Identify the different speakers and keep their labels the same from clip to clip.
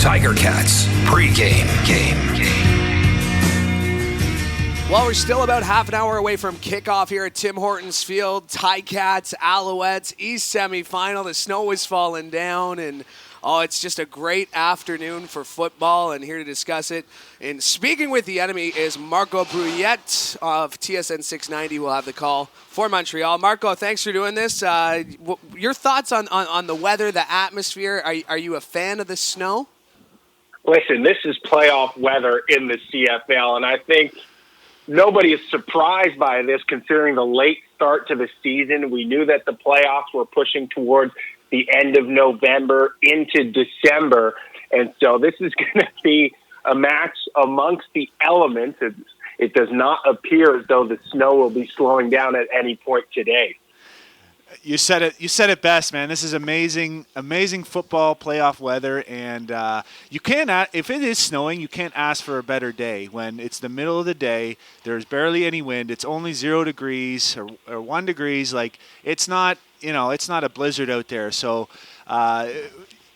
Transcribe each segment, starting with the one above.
Speaker 1: Tiger Cats pregame.
Speaker 2: Well, we're still about half an hour away from kickoff here at Tim Hortons Field. Ticats, Alouettes, East semifinal. The snow is falling down, and it's just a great afternoon for football, and here to discuss it. And speaking with the enemy is Marco Brouillette of TSN 690. We'll have the call for Montreal. Marco, thanks for doing this. Your thoughts on the weather, the atmosphere? Are you a fan of the snow?
Speaker 3: Listen, this is playoff weather in the CFL, and I think nobody is surprised by this considering the late start to the season. We knew that the playoffs were pushing towards the end of November into December. And so this is going to be a match amongst the elements. It does not appear as though the snow will be slowing down at any point today.
Speaker 4: You said it best, man. This is amazing football playoff weather, and you can't. If it is snowing, you can't ask for a better day. When it's the middle of the day, there's barely any wind. It's only 0 degrees or 1 degrees. Like it's not a blizzard out there. So,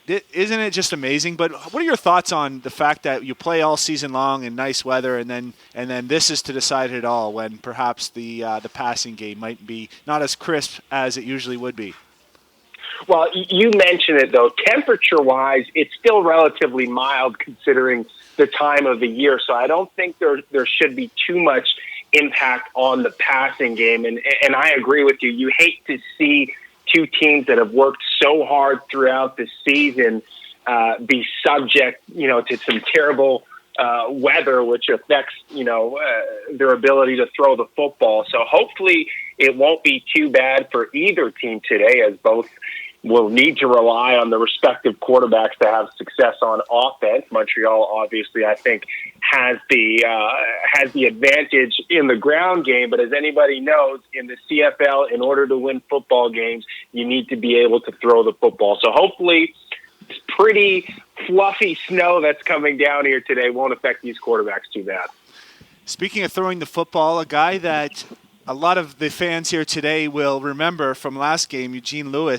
Speaker 4: isn't it just amazing? But what are your thoughts on the fact that you play all season long in nice weather, and then this is to decide it all when perhaps the passing game might be not as crisp as it usually would be?
Speaker 3: Well, you mentioned it though. Temperature-wise, it's still relatively mild considering the time of the year. So I don't think there should be too much impact on the passing game. And I agree with you. You hate to see two teams that have worked so hard throughout the season be subject, to some terrible weather, which affects, their ability to throw the football. So hopefully it won't be too bad for either team today, as both will need to rely on the respective quarterbacks to have success on offense. Montreal, obviously, I think has the advantage in the ground game. But as anybody knows, in the CFL, in order to win football games, you need to be able to throw the football. So hopefully, this pretty fluffy snow that's coming down here today won't affect these quarterbacks too bad.
Speaker 4: Speaking of throwing the football, a guy that a lot of the fans here today will remember from last game, Eugene Louie,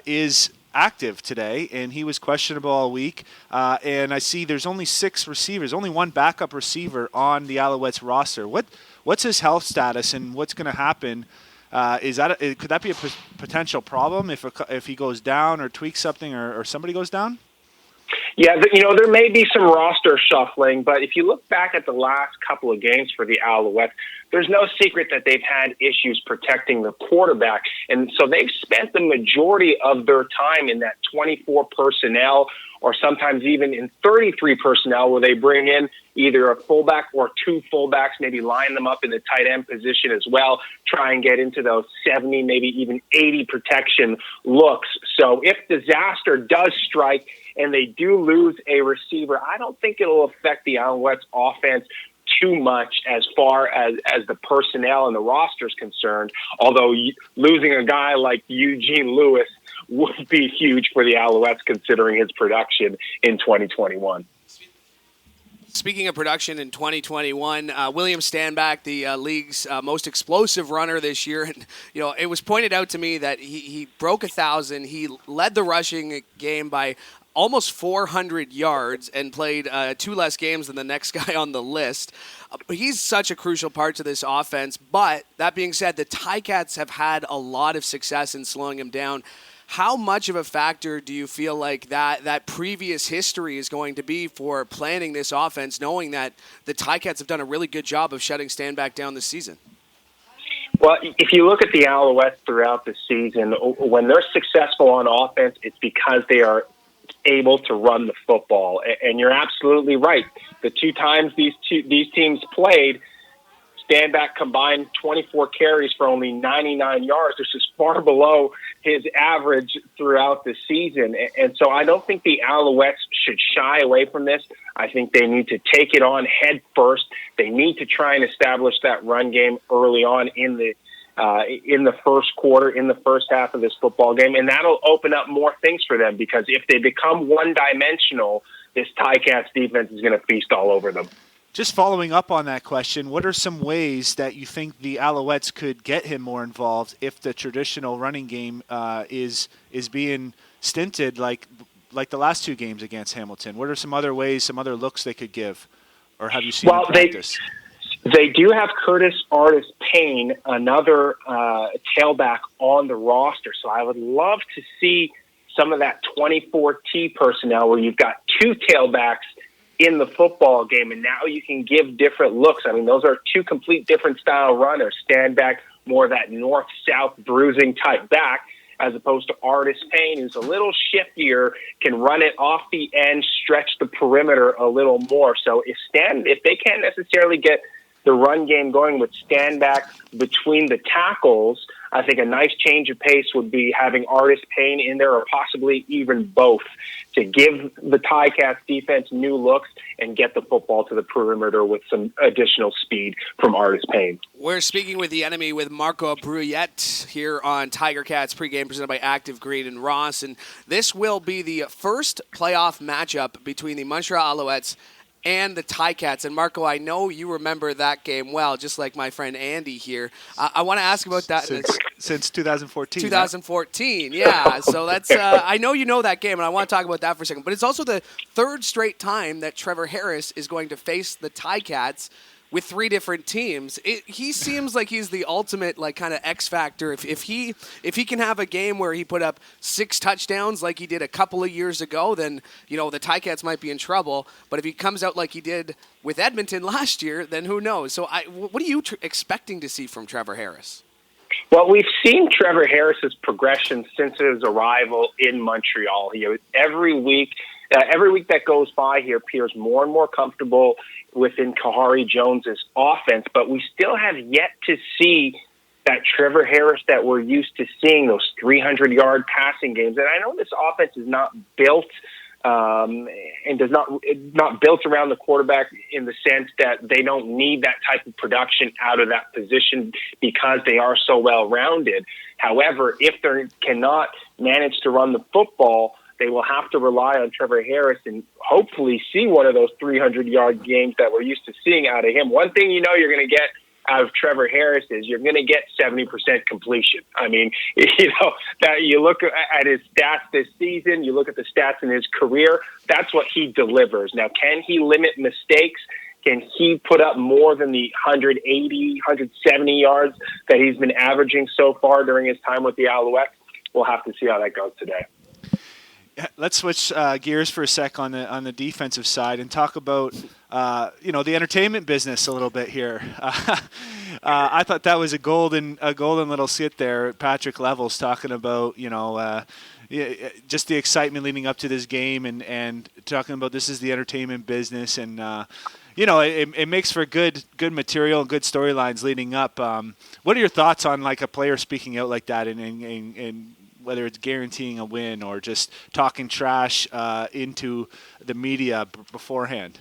Speaker 4: is active today, and he was questionable all week. And I see there's only 6 receivers, only one backup receiver on the Alouettes roster. What's his health status, and what's going to happen? Could that be a potential problem if he goes down or tweaks something or somebody goes down?
Speaker 3: Yeah, there may be some roster shuffling, but if you look back at the last couple of games for the Alouettes, there's no secret that they've had issues protecting the quarterback. And so they've spent the majority of their time in that 24 personnel or sometimes even in 33 personnel where they bring in either a fullback or 2 fullbacks, maybe line them up in the tight end position as well, try and get into those 70, maybe even 80 protection looks. So if disaster does strike and they do lose a receiver, I don't think it'll affect the Alouettes offense too much as far as the personnel and the roster is concerned, although losing a guy like Eugene Louie would be huge for the Alouettes considering his production in 2021.
Speaker 2: Speaking of production in 2021, William Stanback, the league's most explosive runner this year, and it was pointed out to me that he broke 1,000. He led the rushing game by almost 400 yards and played 2 less games than the next guy on the list. He's such a crucial part to this offense. But that being said, the Ticats have had a lot of success in slowing him down. How much of a factor do you feel like that previous history is going to be for planning this offense, knowing that the Ticats have done a really good job of shutting Stanback down this season?
Speaker 3: Well, if you look at the Alouettes throughout the season, when they're successful on offense, it's because they are able to run the football. And you're absolutely right. The 2 times these teams played, Stanback combined 24 carries for only 99 yards, which is far below his average throughout the season. And so I don't think the Alouettes should shy away from this. I think they need to take it on head first. They need to try and establish that run game early on in the first quarter, in the first half of this football game. And that'll open up more things for them, because if they become one-dimensional, this Ticats defense is going to feast all over them.
Speaker 4: Just following up on that question, what are some ways that you think the Alouettes could get him more involved if the traditional running game is being stinted, like like the last two games against Hamilton? What are some other ways, some other looks they could give, or have you seen in practice?
Speaker 3: They do have Curtis Artis Payne, another tailback on the roster. So I would love to see some of that 24T personnel where you've got two tailbacks in the football game, and now you can give different looks. I mean, those are two complete different style runners. Stand back, more of that north-south bruising type back, as opposed to Artis Payne, who's a little shiftier, can run it off the end, stretch the perimeter a little more. So if they can't necessarily get the run game going with stand back between the tackles, I think a nice change of pace would be having Artis Payne in there, or possibly even both, to give the Ticats defense new looks and get the football to the perimeter with some additional speed from Artis Payne.
Speaker 2: We're speaking with the enemy with Marco Brouillette here on Tiger Cats pregame, presented by Active Green and Ross. And this will be the first playoff matchup between the Montreal Alouettes and the Ticats. And Marco, I know you remember that game well, just like my friend Andy here. I want to ask about that.
Speaker 4: Since 2014.
Speaker 2: 2014, yeah. So that's I know you know that game, and I want to talk about that for a second. But it's also the third straight time that Trevor Harris is going to face the Ticats with three different teams. He seems like he's the ultimate kind of X factor. If he can have a game where he put up 6 touchdowns like he did a couple of years ago, then the Ticats might be in trouble. But if he comes out like he did with Edmonton last year, then who knows? So what are you expecting to see from Trevor Harris?
Speaker 3: Well, we've seen Trevor Harris's progression since his arrival in Montreal. Every week that goes by, he appears more and more comfortable within Kahari Jones's offense, but we still have yet to see that Trevor Harris that we're used to seeing, those 300-yard passing games. And I know this offense is not built and does not built around the quarterback in the sense that they don't need that type of production out of that position because they are so well-rounded. However, if they cannot manage to run the football, they will have to rely on Trevor Harris and hopefully see one of those 300-yard games that we're used to seeing out of him. One thing you're going to get out of Trevor Harris is you're going to get 70% completion. I mean, that you look at his stats this season, you look at the stats in his career, that's what he delivers. Now, can he limit mistakes? Can he put up more than the 180, 170 yards that he's been averaging so far during his time with the Alouettes? We'll have to see how that goes today.
Speaker 4: Let's switch gears for a sec on the defensive side and talk about the entertainment business a little bit here. I thought that was a golden little skit there. Patrick Levels talking about just the excitement leading up to this game and talking about this is the entertainment business, and it makes for good material and good storylines leading up. What are your thoughts on a player speaking out like that and whether it's guaranteeing a win or just talking trash into the media beforehand?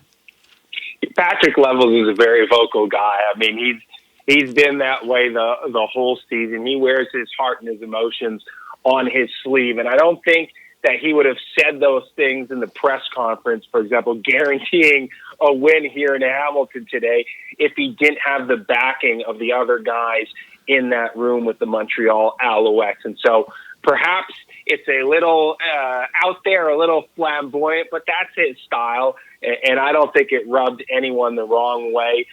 Speaker 3: Patrick Levels is a very vocal guy. I mean, he's been that way the whole season. He wears his heart and his emotions on his sleeve, and I don't think that he would have said those things in the press conference, for example, guaranteeing a win here in Hamilton today, if he didn't have the backing of the other guys in that room with the Montreal Alouettes. And so perhaps it's a little out there, a little flamboyant, but that's his style. And I don't think it rubbed anyone the wrong way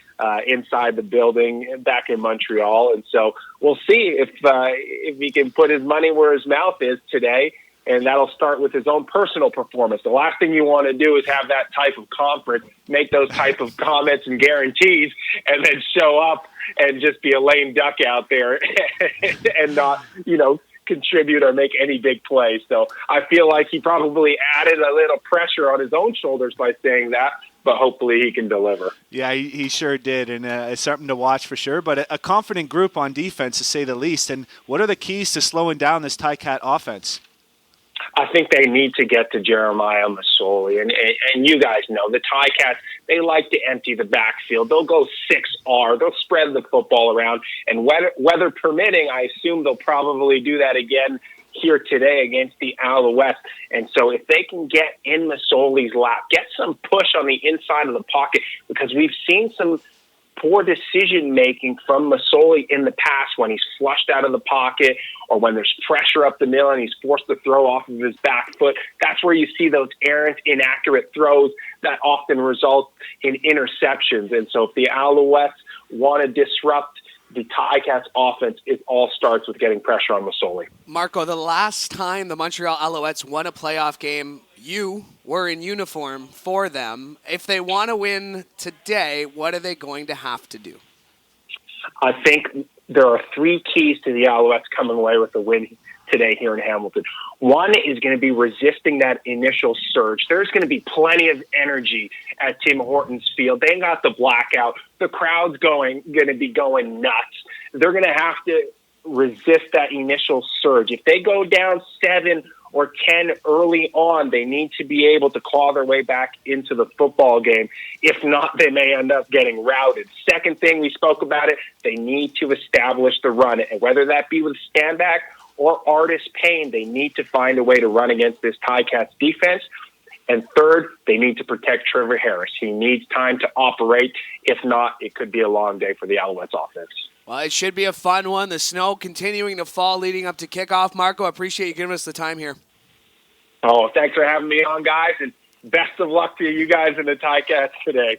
Speaker 3: inside the building back in Montreal. And so we'll see if he can put his money where his mouth is today. And that'll start with his own personal performance. The last thing you want to do is have that type of conference, make those type of comments and guarantees, and then show up and just be a lame duck out there and not, contribute or make any big play. So I feel like he probably added a little pressure on his own shoulders by saying that, but hopefully he can deliver. Yeah,
Speaker 4: he sure did, and it's something to watch for sure. But a confident group on defense, to say the least. And what are the keys to slowing down this Ticat offense?
Speaker 3: I think they need to get to Jeremiah Masoli. And you guys know, the Ticats, they like to empty the backfield. They'll go 6R. They'll spread the football around. And weather permitting, I assume they'll probably do that again here today against the Alouettes. And so if they can get in Masoli's lap, get some push on the inside of the pocket, because we've seen some poor decision-making from Masoli in the past when he's flushed out of the pocket or when there's pressure up the middle and he's forced to throw off of his back foot. That's where you see those errant, inaccurate throws that often result in interceptions. And so if the Alouettes want to disrupt the Ticats offense, it all starts with getting pressure on Masoli.
Speaker 2: Marco, the last time the Montreal Alouettes won a playoff game, you were in uniform for them. If they want to win today, what are they going to have to do?
Speaker 3: I think there are three keys to the Alouettes coming away with the win today here in Hamilton. One is going to be resisting that initial surge. There's going to be plenty of energy at Tim Hortons Field. They got the blackout. The crowd's going to be going nuts. They're going to have to resist that initial surge. If they go down 7 or 10 early on, they need to be able to claw their way back into the football game. If not, they may end up getting routed. Second thing, we spoke about it, they need to establish the run. And whether that be with Standback or Artis Payne, they need to find a way to run against this Ticats defense. And third, they need to protect Trevor Harris. He needs time to operate. If not, it could be a long day for the Alouettes offense.
Speaker 2: Well, it should be a fun one. The snow continuing to fall leading up to kickoff. Marco, I appreciate you giving us the time here.
Speaker 3: Oh, thanks for having me on, guys, and best of luck to you guys in the Ticats today.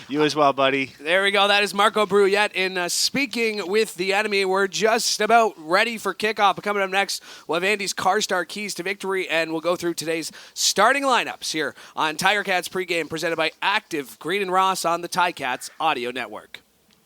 Speaker 4: You as well, buddy.
Speaker 2: There we go. That is Marco Brouillette. And speaking with the enemy, we're just about ready for kickoff. Coming up next, we'll have Andy's CarStar Keys to Victory, and we'll go through today's starting lineups here on Tiger Cats Pregame, presented by Active Green and Ross on the Ticats Audio Network.